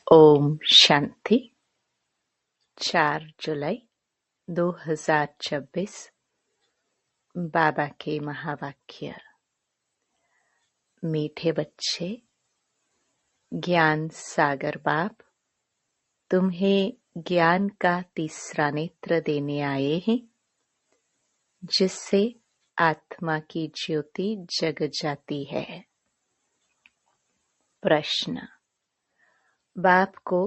ओम शांति। 4 जुलाई 2026 बाबा के महावाक्य। मीठे बच्चे, ज्ञान सागर बाप तुम्हें ज्ञान का तीसरा नेत्र देने आए हैं, जिससे आत्मा की ज्योति जग जाती है। प्रश्न: बाप को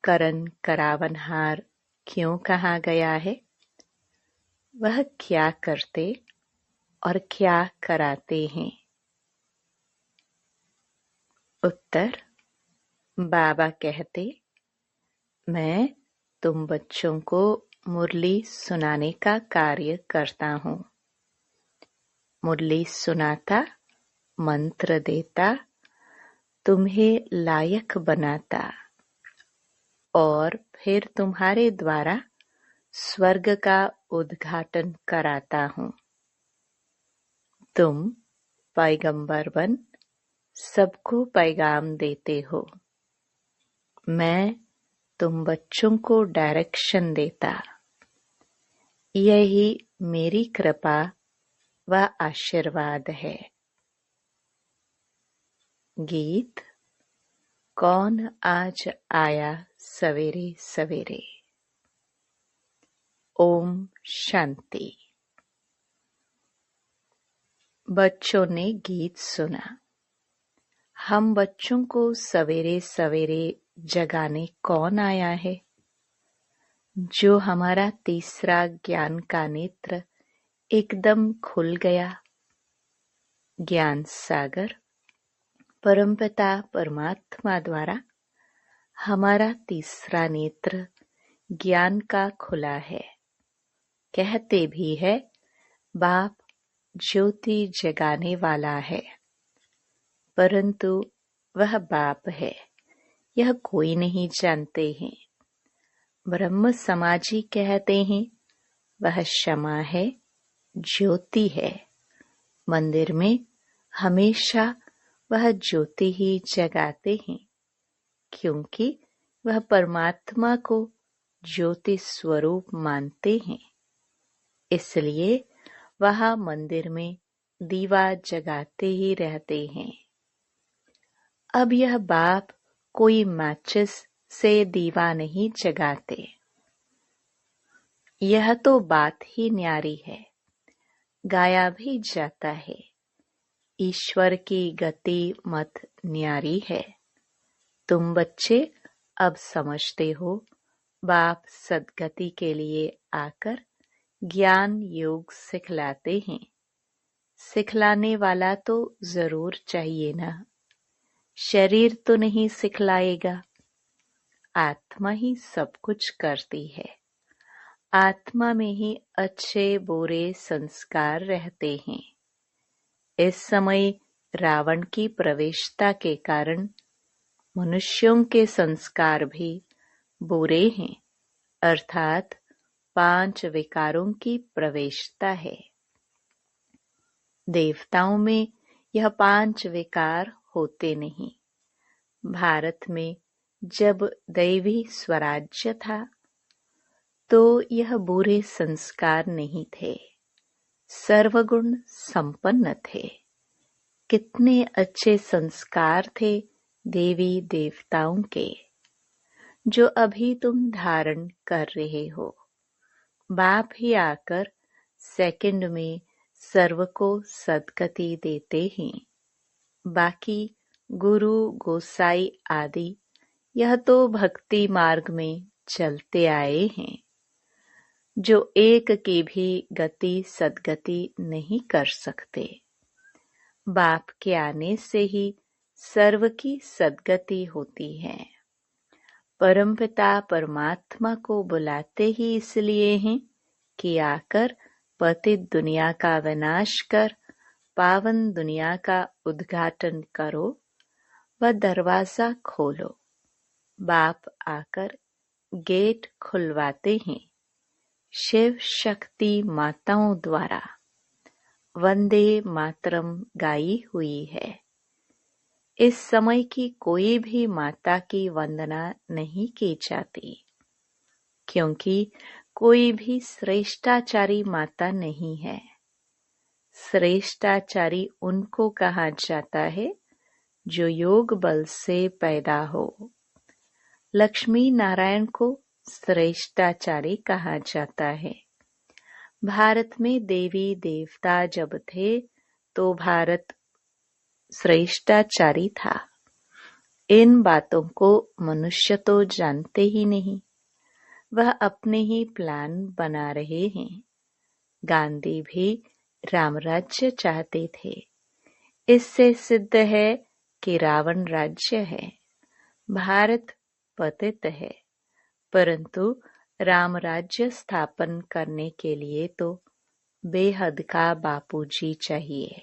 करन करावनहार क्यों कहा गया है? वह क्या करते और क्या कराते हैं? उत्तर: बाबा कहते, मैं तुम बच्चों को मुरली सुनाने का कार्य करता हूँ। मुरली सुनाता, मंत्र देता, तुम्हें लायक बनाता और फिर तुम्हारे द्वारा स्वर्ग का उद्घाटन कराता हूँ। तुम पैगंबर बन सबको पैगाम देते हो। मैं तुम बच्चों को डायरेक्शन देता। यही मेरी कृपा व आशीर्वाद है। गीत: कौन आज आया सवेरे सवेरे। ओम शांति। बच्चों ने गीत सुना। हम बच्चों को सवेरे सवेरे जगाने कौन आया है? जो हमारा तीसरा ज्ञान का नेत्र एकदम खुल गया। ज्ञान सागर परमपिता परमात्मा द्वारा हमारा तीसरा नेत्र ज्ञान का खुला है। कहते भी है, बाप ज्योति जगाने वाला है, परंतु वह बाप है यह कोई नहीं जानते हैं। ब्रह्म समाजी कहते हैं, वह क्षमा है, ज्योति है। मंदिर में हमेशा वह ज्योति ही जगाते हैं, क्योंकि वह परमात्मा को ज्योति स्वरूप मानते हैं। इसलिए वह मंदिर में दीवा जगाते ही रहते हैं। अब यह बाप कोई माचिस से दीवा नहीं जगाते। यह तो बात ही न्यारी है, गाया भी जाता है। ईश्वर की गति मत न्यारी है। तुम बच्चे अब समझते हो, बाप सद्गति के लिए आकर ज्ञान योग सिखलाते हैं। सिखलाने वाला तो जरूर चाहिए ना। शरीर तो नहीं सिखलाएगा। आत्मा ही सब कुछ करती है। आत्मा में ही अच्छे बुरे संस्कार रहते हैं। इस समय रावण की प्रवेशता के कारण मनुष्यों के संस्कार भी बुरे हैं, अर्थात 5 विकारों की प्रवेशता है। देवताओं में यह 5 विकार होते नहीं। भारत में जब दैवी स्वराज्य था तो यह बुरे संस्कार नहीं थे, सर्वगुण संपन्न थे। कितने अच्छे संस्कार थे देवी देवताओं के, जो अभी तुम धारण कर रहे हो। बाप ही आकर सेकंड में सर्व को सद्गति देते हैं। बाकी गुरु गोसाई आदि यह तो भक्ति मार्ग में चलते आए हैं, जो एक की भी गति सद्गति नहीं कर सकते। बाप के आने से ही सर्व की सद्गति होती है। परमपिता परमात्मा को बुलाते ही इसलिए हैं कि आकर पतित दुनिया का विनाश कर पावन दुनिया का उद्घाटन करो व दरवाजा खोलो। बाप आकर गेट खुलवाते हैं। शिव शक्ति माताओं द्वारा वंदे मातरम गाई हुई है। इस समय की कोई भी माता की वंदना नहीं की जाती, क्योंकि कोई भी श्रेष्ठाचारी माता नहीं है। श्रेष्ठाचारी उनको कहा जाता है जो योग बल से पैदा हो। लक्ष्मी नारायण को श्रेष्ठाचारी कहा जाता है। भारत में देवी देवता जब थे तो भारत श्रेष्ठाचारी था। इन बातों को मनुष्य तो जानते ही नहीं, वह अपने ही प्लान बना रहे हैं। गांधी भी रामराज्य चाहते थे। इससे सिद्ध है कि रावण राज्य है। भारत पतित है, परंतु राम राज्य स्थापन करने के लिए तो बेहद का बापूजी चाहिए,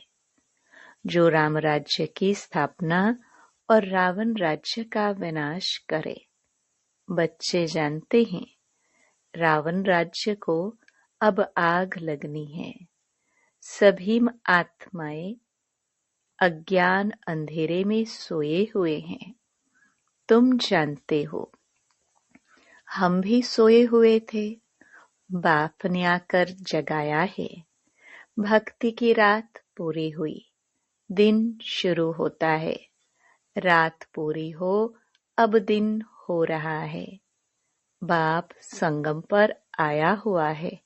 जो राम राज्य की स्थापना और रावण राज्य का विनाश करे। बच्चे जानते हैं, रावण राज्य को अब आग लगनी है। सभी आत्माएं अज्ञान अंधेरे में सोए हुए हैं। तुम जानते हो, हम भी सोए हुए थे। बाप ने आकर जगाया है। भक्ति की रात पूरी हुई, दिन शुरू होता है। रात पूरी हो, अब दिन हो रहा है। बाप संगम पर आया हुआ है।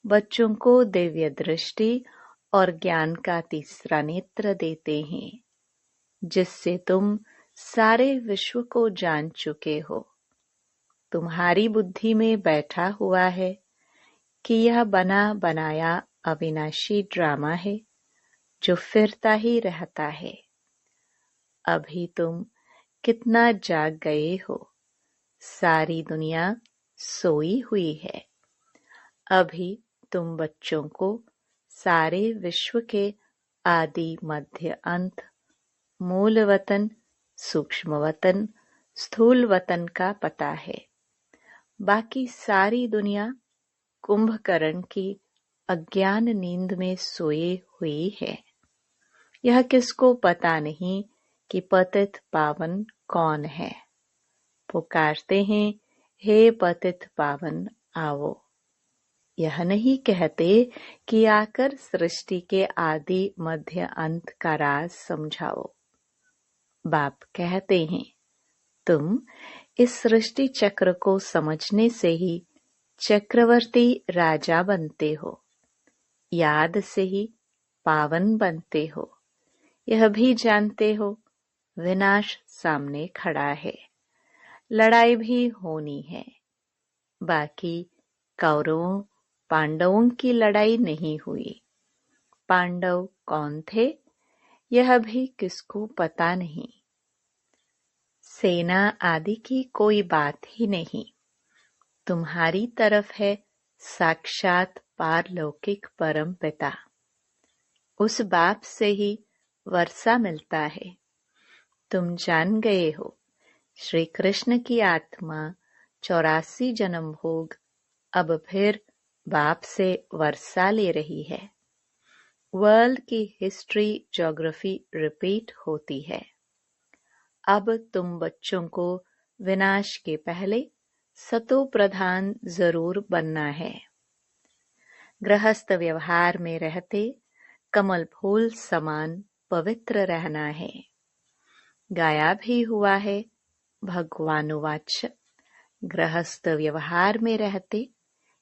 बच्चों को दिव्य दृष्टि और ज्ञान का तीसरा नेत्र देते हैं, जिससे तुम सारे विश्व को जान चुके हो। तुम्हारी बुद्धि में बैठा हुआ है कि यह बना बनाया अविनाशी ड्रामा है जो फिरता ही रहता है। अभी तुम कितना जाग गए हो। सारी दुनिया सोई हुई है। अभी तुम बच्चों को सारे विश्व के आदि मध्य अंत, मूल वतन, सूक्ष्म वतन, स्थूल वतन का पता है। बाकी सारी दुनिया कुंभकर्ण की अज्ञान नींद में सोए हुई है। यह किसको पता नहीं कि पतित पावन कौन है। पुकारते हैं, हे पतित पावन आओ। यह नहीं कहते कि आकर सृष्टि के आदि मध्य अंत का राज समझाओ। बाप कहते हैं, तुम इस सृष्टि चक्र को समझने से ही चक्रवर्ती राजा बनते हो, याद से ही पावन बनते हो। यह भी जानते हो, विनाश सामने खड़ा है, लड़ाई भी होनी है। बाकी कौरवों पांडवों की लड़ाई नहीं हुई। पांडव कौन थे, यह भी किसको पता नहीं। सेना आदि की कोई बात ही नहीं। तुम्हारी तरफ है साक्षात पारलौकिक परम पिता। उस बाप से ही वर्षा मिलता है। तुम जान गए हो, श्री कृष्ण की आत्मा 84 जन्म भोग अब फिर बाप से वर्षा ले रही है। वर्ल्ड की हिस्ट्री ज्योग्राफी रिपीट होती है। अब तुम बच्चों को विनाश के पहले सतो प्रधान जरूर बनना है। गृहस्थ व्यवहार में रहते कमल फूल समान पवित्र रहना है। गाया भी हुआ है भगवानुवाच, गृहस्थ व्यवहार में रहते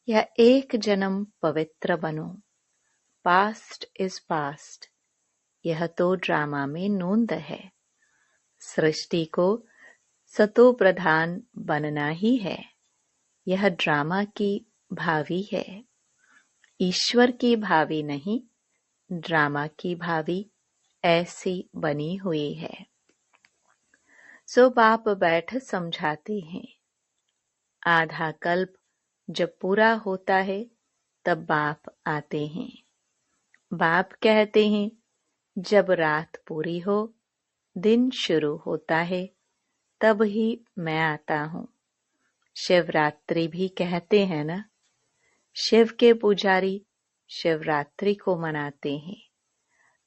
यह एक जन्म पवित्र बनो। पास्ट इज पास्ट, यह तो ड्रामा में नोंद है। सृष्टि को सतो प्रधान बनना ही है। यह ड्रामा की भावी है, ईश्वर की भावी नहीं, ड्रामा की भावी ऐसी बनी हुई है। सो बाप बैठ समझाते हैं। आधा कल्प जब पूरा होता है तब बाप आते हैं। बाप कहते हैं, जब रात पूरी हो, दिन शुरू होता है, तब ही मैं आता हूँ। शिवरात्रि भी कहते हैं ना। शिव के पुजारी शिवरात्रि को मनाते हैं।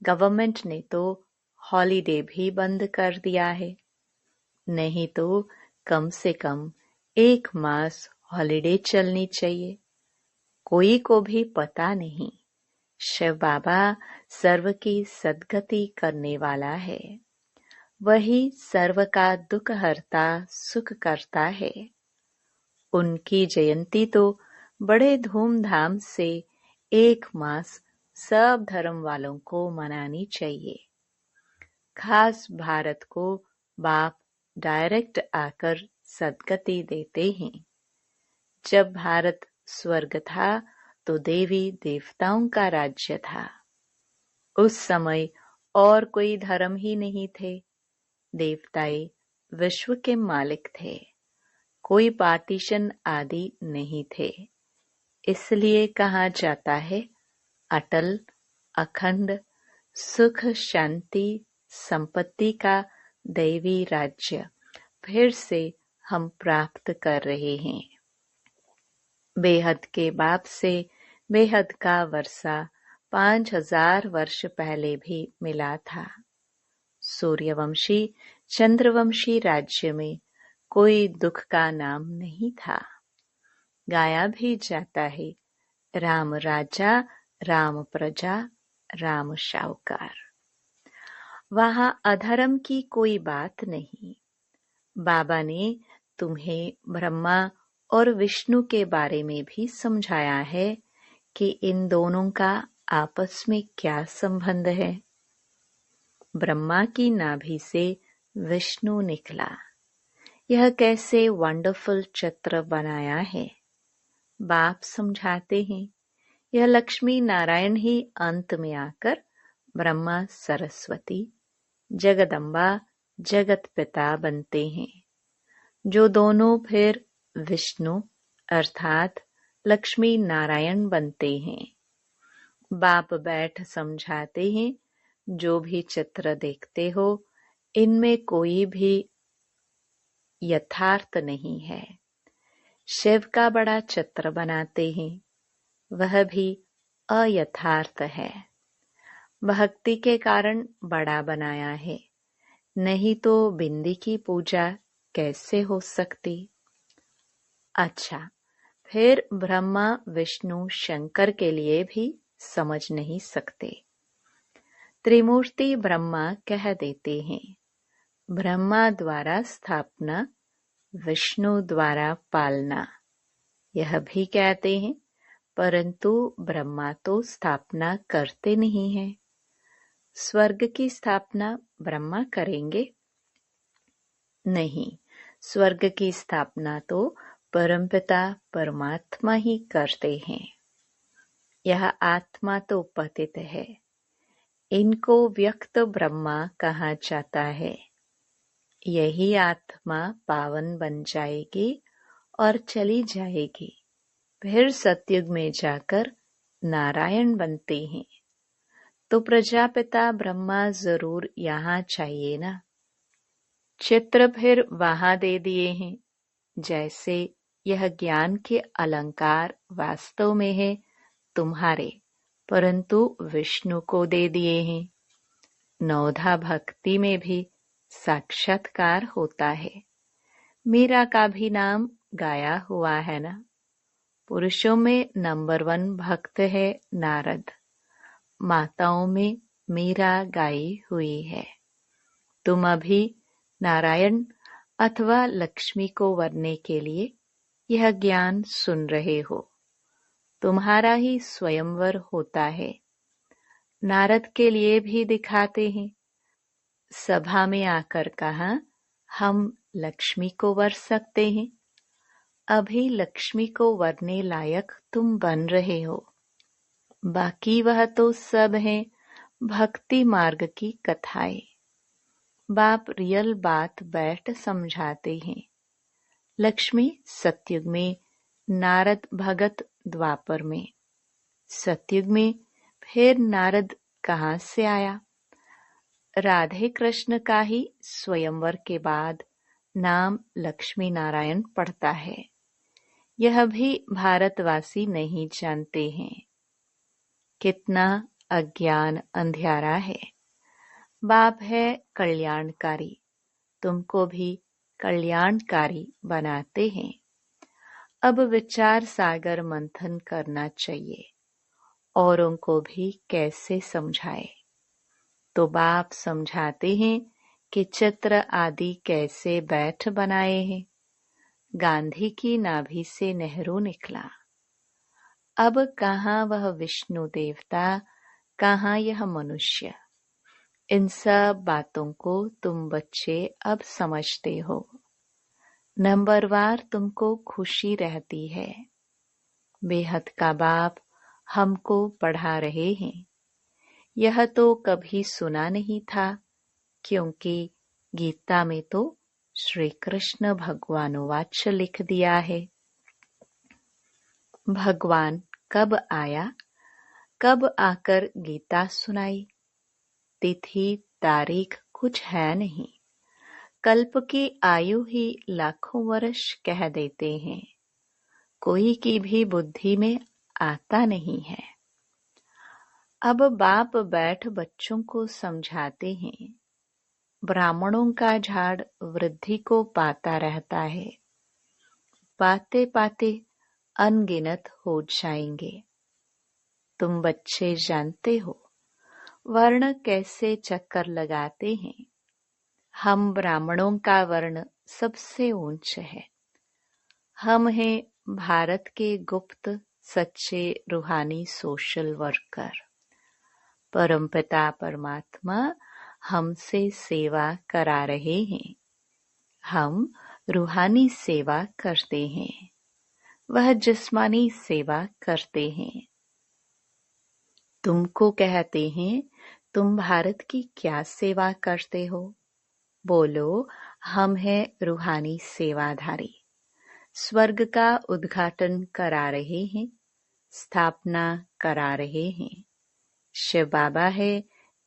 गवर्नमेंट ने तो हॉलिडे भी बंद कर दिया है। नहीं तो कम से कम 1 मास हॉलिडे चलनी चाहिए। कोई को भी पता नहीं, शिव बाबा सर्व की सद्गति करने वाला है। वही सर्व का दुख हरता, सुख करता है। उनकी जयंती तो बड़े धूमधाम से 1 मास सब धर्म वालों को मनानी चाहिए। खास भारत को बाप डायरेक्ट आकर सद्गति देते हैं। जब भारत स्वर्ग था तो देवी देवताओं का राज्य था। उस समय और कोई धर्म ही नहीं थे। देवताएं विश्व के मालिक थे। कोई पार्टीशन आदि नहीं थे। इसलिए कहा जाता है, अटल अखंड सुख शांति संपत्ति का दैवी राज्य फिर से हम प्राप्त कर रहे हैं। बेहद के बाप से बेहद का वर्षा 5000 वर्ष पहले भी मिला था। सूर्यवंशी चंद्रवंशी राज्य में कोई दुख का नाम नहीं था। गाया भी जाता है, राम राजा राम प्रजा राम शाहूकार। वहां अधर्म की कोई बात नहीं। बाबा ने तुम्हें ब्रह्मा और विष्णु के बारे में भी समझाया है कि इन दोनों का आपस में क्या संबंध है। ब्रह्मा की नाभि से विष्णु निकला। यह कैसे वंडरफुल चित्र बनाया है। बाप समझाते हैं, यह लक्ष्मी नारायण ही अंत में आकर ब्रह्मा सरस्वती जगदम्बा जगत पिता बनते हैं, जो दोनों फिर विष्णु अर्थात लक्ष्मी नारायण बनते हैं। बाप बैठ समझाते हैं, जो भी चित्र देखते हो इनमें कोई भी यथार्थ नहीं है। शिव का बड़ा चित्र बनाते हैं, वह भी अयथार्थ है। भक्ति के कारण बड़ा बनाया है, नहीं तो बिंदी की पूजा कैसे हो सकती। अच्छा, फिर ब्रह्मा विष्णु शंकर के लिए भी समझ नहीं सकते। त्रिमूर्ति ब्रह्मा कह देते हैं, ब्रह्मा द्वारा स्थापना विष्णु द्वारा पालना। यह भी कहते हैं, परंतु ब्रह्मा तो स्थापना करते नहीं हैं। स्वर्ग की स्थापना ब्रह्मा करेंगे? नहीं, स्वर्ग की स्थापना तो परमपिता परमात्मा ही करते हैं। यह आत्मा तो पतित है। इनको व्यक्त ब्रह्मा कहा जाता है। यही आत्मा पावन बन जाएगी और चली जाएगी, फिर सतयुग में जाकर नारायण बनते हैं। तो प्रजापिता ब्रह्मा जरूर यहाँ चाहिए ना। चित्र फिर वहां दे दिए हैं। जैसे यह ज्ञान के अलंकार वास्तव में है तुम्हारे, परंतु विष्णु को दे दिए हैं। नवधा भक्ति में भी साक्षात्कार होता है। मीरा का भी नाम गाया हुआ है ना। पुरुषों में नंबर 1 भक्त है नारद। माताओं में मीरा गाई हुई है। तुम अभी नारायण अथवा लक्ष्मी को वरने के लिए यह ज्ञान सुन रहे हो। तुम्हारा ही स्वयंवर होता है। नारद के लिए भी दिखाते हैं। सभा में आकर कहा, हम लक्ष्मी को वर सकते हैं। अभी लक्ष्मी को वरने लायक तुम बन रहे हो। बाकी वह तो सब है भक्ति मार्ग की कथाएं। बाप रियल बात बैठ समझाते हैं। लक्ष्मी सतयुग में, नारद भगत द्वापर में। सतयुग में फिर नारद कहाँ से आया? राधे कृष्ण का ही स्वयंवर के बाद नाम लक्ष्मी नारायण पड़ता है। यह भी भारतवासी नहीं जानते हैं। कितना अज्ञान अंधियारा है। बाप है कल्याणकारी, तुमको भी कल्याणकारी बनाते हैं। अब विचार सागर मंथन करना चाहिए, औरों को भी कैसे समझाए। तो बाप समझाते हैं कि चित्र आदि कैसे बैठ बनाए हैं। गांधी की नाभि से नेहरू निकला। अब कहाँ वह विष्णु देवता, कहाँ यह मनुष्य। इन सब बातों को तुम बच्चे अब समझते हो। नंबरवार तुमको खुशी रहती है। बेहद का बाप हमको पढ़ा रहे हैं। यह तो कभी सुना नहीं था, क्योंकि गीता में तो श्री कृष्ण भगवानुवाच लिख दिया है। भगवान कब आया, कब आकर गीता सुनाई। तिथि तारीख कुछ है नहीं। कल्प की आयु ही लाखों वर्ष कह देते हैं। कोई की भी बुद्धि में आता नहीं है। अब बाप बैठ बच्चों को समझाते हैं। ब्राह्मणों का झाड़ वृद्धि को पाता रहता है। पाते पाते अनगिनत हो जाएंगे। तुम बच्चे जानते हो वर्ण कैसे चक्कर लगाते हैं। हम ब्राह्मणों का वर्ण सबसे ऊंच है। हम हैं भारत के गुप्त सच्चे रूहानी सोशल वर्कर। परमपिता परमात्मा हमसे सेवा करा रहे हैं। हम रूहानी सेवा करते हैं, वह जिस्मानी सेवा करते हैं। तुमको कहते हैं तुम भारत की क्या सेवा करते हो। बोलो हम हैं रूहानी सेवाधारी। स्वर्ग का उद्घाटन करा रहे हैं, स्थापना करा रहे हैं। शिव बाबा है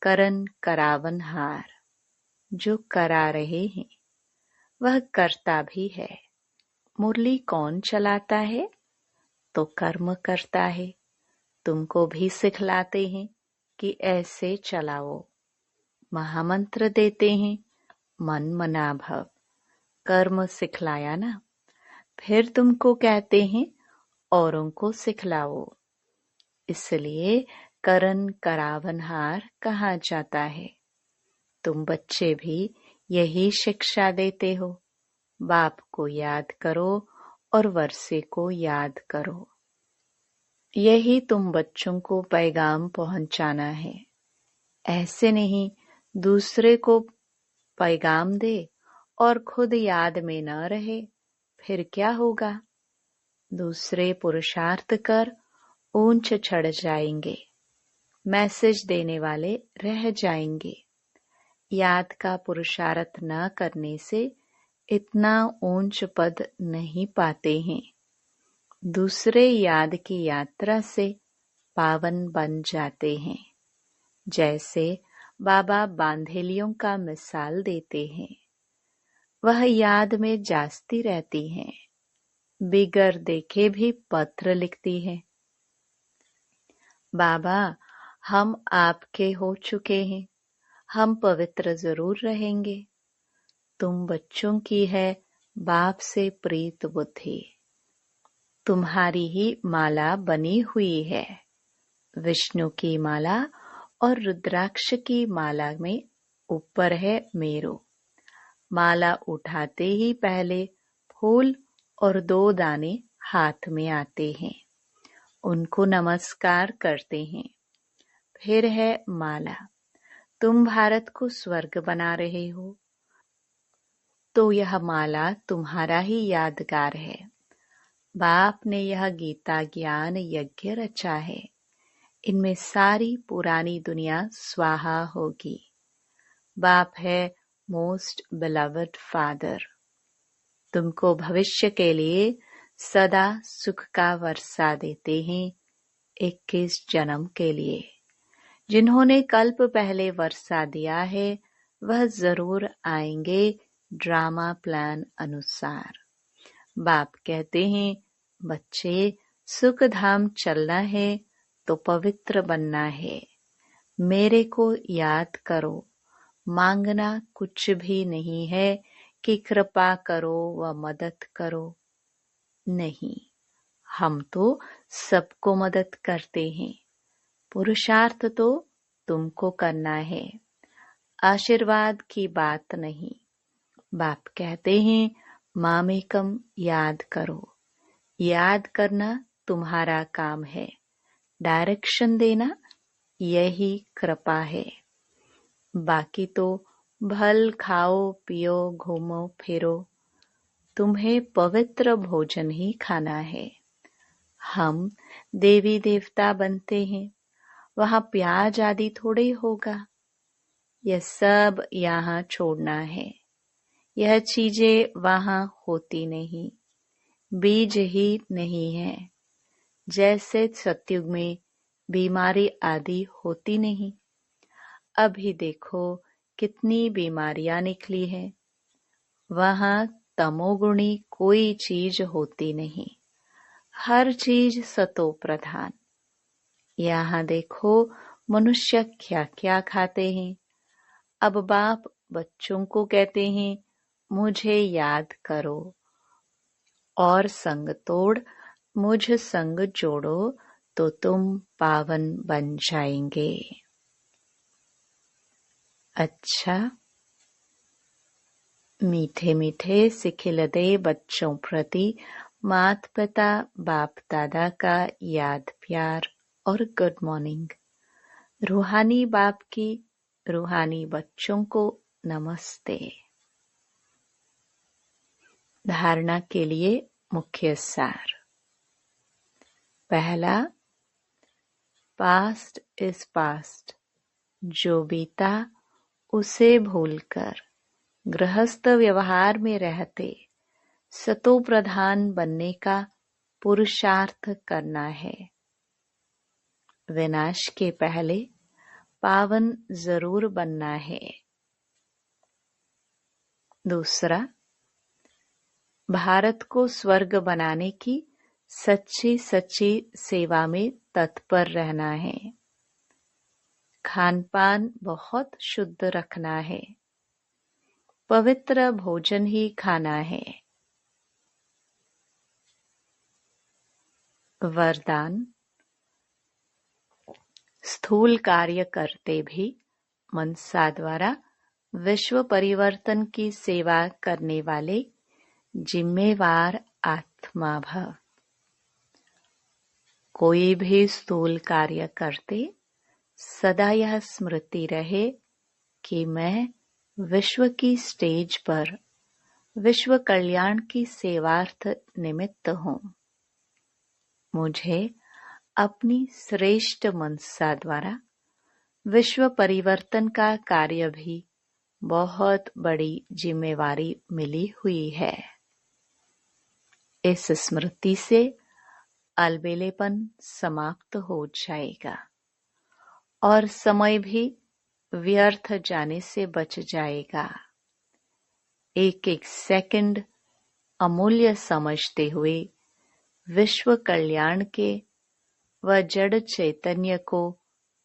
करन करावनहार। जो करा रहे हैं वह करता भी है। मुरली कौन चलाता है, तो कर्म करता है। तुमको भी सिखलाते हैं कि ऐसे चलाओ। महामंत्र देते हैं मन मना भव। कर्म सिखलाया ना, फिर तुमको कहते हैं औरों को सिखलाओ। इसलिए करन करावनहार कहा जाता है। तुम बच्चे भी यही शिक्षा देते हो। बाप को याद करो और वर्षे को याद करो। यही तुम बच्चों को पैगाम पहुंचाना है। ऐसे नहीं दूसरे को पैगाम दे और खुद याद में न रहे, फिर क्या होगा। दूसरे पुरुषार्थ कर ऊंच चढ़ जाएंगे, मैसेज देने वाले रह जाएंगे। याद का पुरुषार्थ न करने से इतना ऊंच पद नहीं पाते हैं। दूसरे याद की यात्रा से पावन बन जाते हैं। जैसे बाबा बांधेलियों का मिसाल देते हैं। वह याद में जास्ती रहती हैं, बिगर देखे भी पत्र लिखती है। बाबा हम आपके हो चुके हैं, हम पवित्र जरूर रहेंगे। तुम बच्चों की है बाप से प्रीत बुद्धि। तुम्हारी ही माला बनी हुई है। विष्णु की माला और रुद्राक्ष की माला में ऊपर है मेरू। माला उठाते ही पहले फूल और 2 दाने हाथ में आते हैं, उनको नमस्कार करते हैं। फिर है माला। तुम भारत को स्वर्ग बना रहे हो, तो यह माला तुम्हारा ही यादगार है। बाप ने यह गीता ज्ञान यज्ञ रचा है। इनमें सारी पुरानी दुनिया स्वाहा होगी। बाप है मोस्ट बिलवड फादर। तुमको भविष्य के लिए सदा सुख का वर्षा देते हैं। 21 जन्म के लिए जिन्होंने कल्प पहले वर्षा दिया है वह जरूर आएंगे ड्रामा प्लान अनुसार। बाप कहते हैं बच्चे सुख धाम चलना है तो पवित्र बनना है। मेरे को याद करो, मांगना कुछ भी नहीं है कि कृपा करो व मदद करो। नहीं, हम तो सबको मदद करते हैं। पुरुषार्थ तो तुमको करना है, आशीर्वाद की बात नहीं। बाप कहते हैं मामेकम याद करो। याद करना तुम्हारा काम है, डायरेक्शन देना यही कृपा है। बाकी तो भल खाओ पियो घूमो फिरो, तुम्हें पवित्र भोजन ही खाना है। हम देवी देवता बनते हैं, वहाँ प्याज आदि थोड़े होगा। यह सब यहाँ छोड़ना है। यह चीजें वहाँ होती नहीं, बीज ही नहीं है। जैसे सतयुग में बीमारी आदि होती नहीं, अभी देखो कितनी बीमारियां निकली है। वहाँ तमोगुणी कोई चीज होती नहीं, हर चीज सतो प्रधान। यहाँ देखो मनुष्य क्या क्या खाते हैं। अब बाप बच्चों को कहते हैं मुझे याद करो और संग तोड़ मुझ संग जोड़ो तो तुम पावन बन जाएंगे। अच्छा, मीठे मीठे सिखिलदे बच्चों प्रति माता पिता बाप दादा का याद प्यार और गुड मॉर्निंग। रूहानी बाप की रूहानी बच्चों को नमस्ते। धारणा के लिए मुख्य सार। पहला, पास्ट इज पास्ट। जो बीता उसे भूलकर गृहस्थ व्यवहार में रहते सतो प्रधान बनने का पुरुषार्थ करना है। विनाश के पहले पावन जरूर बनना है। दूसरा, भारत को स्वर्ग बनाने की सच्ची सच्ची सेवा में तत्पर रहना है। खान पान बहुत शुद्ध रखना है, पवित्र भोजन ही खाना है। वरदान, स्थूल कार्य करते भी मनसा द्वारा विश्व परिवर्तन की सेवा करने वाले जिम्मेवार आत्मा भव। कोई भी स्थूल कार्य करते सदा यह स्मृति रहे कि मैं विश्व की स्टेज पर विश्व कल्याण की सेवार्थ निमित्त हूँ। मुझे अपनी श्रेष्ठ मनसा द्वारा विश्व परिवर्तन का कार्य भी बहुत बड़ी जिम्मेवारी मिली हुई है। इस स्मृति से अलबेलेपन समाप्त हो जाएगा और समय भी व्यर्थ जाने से बच जाएगा। एक एक सेकंड अमूल्य समझते हुए विश्व कल्याण के व जड़ चैतन्य को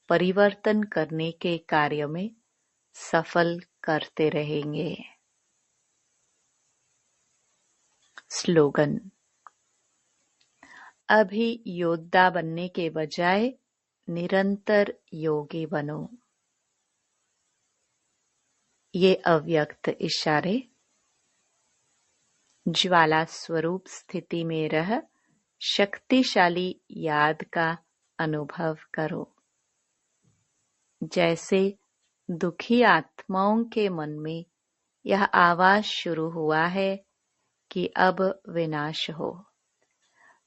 परिवर्तन करने के कार्य में सफल करते रहेंगे। स्लोगन, अभी योद्धा बनने के बजाय निरंतर योगी बनो। ये अव्यक्त इशारे ज्वाला स्वरूप स्थिति में रह शक्तिशाली याद का अनुभव करो। जैसे दुखी आत्माओं के मन में यह आवाज शुरू हुआ है कि अब विनाश हो,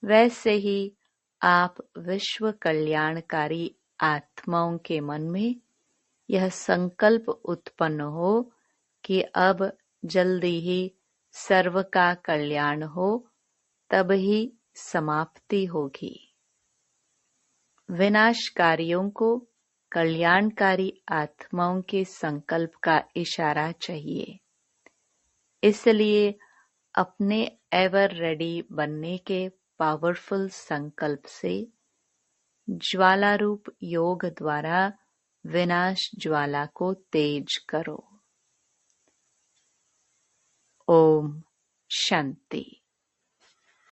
वैसे ही आप विश्व कल्याणकारी आत्माओं के मन में यह संकल्प उत्पन्न हो कि अब जल्दी ही सर्व का कल्याण हो, तब ही समाप्ति होगी। विनाशकारियों को कल्याणकारी आत्माओं के संकल्प का इशारा चाहिए। इसलिए अपने एवर रेडी बनने के पावरफुल संकल्प से ज्वाला रूप योग द्वारा विनाश ज्वाला को तेज करो। ओम शांति।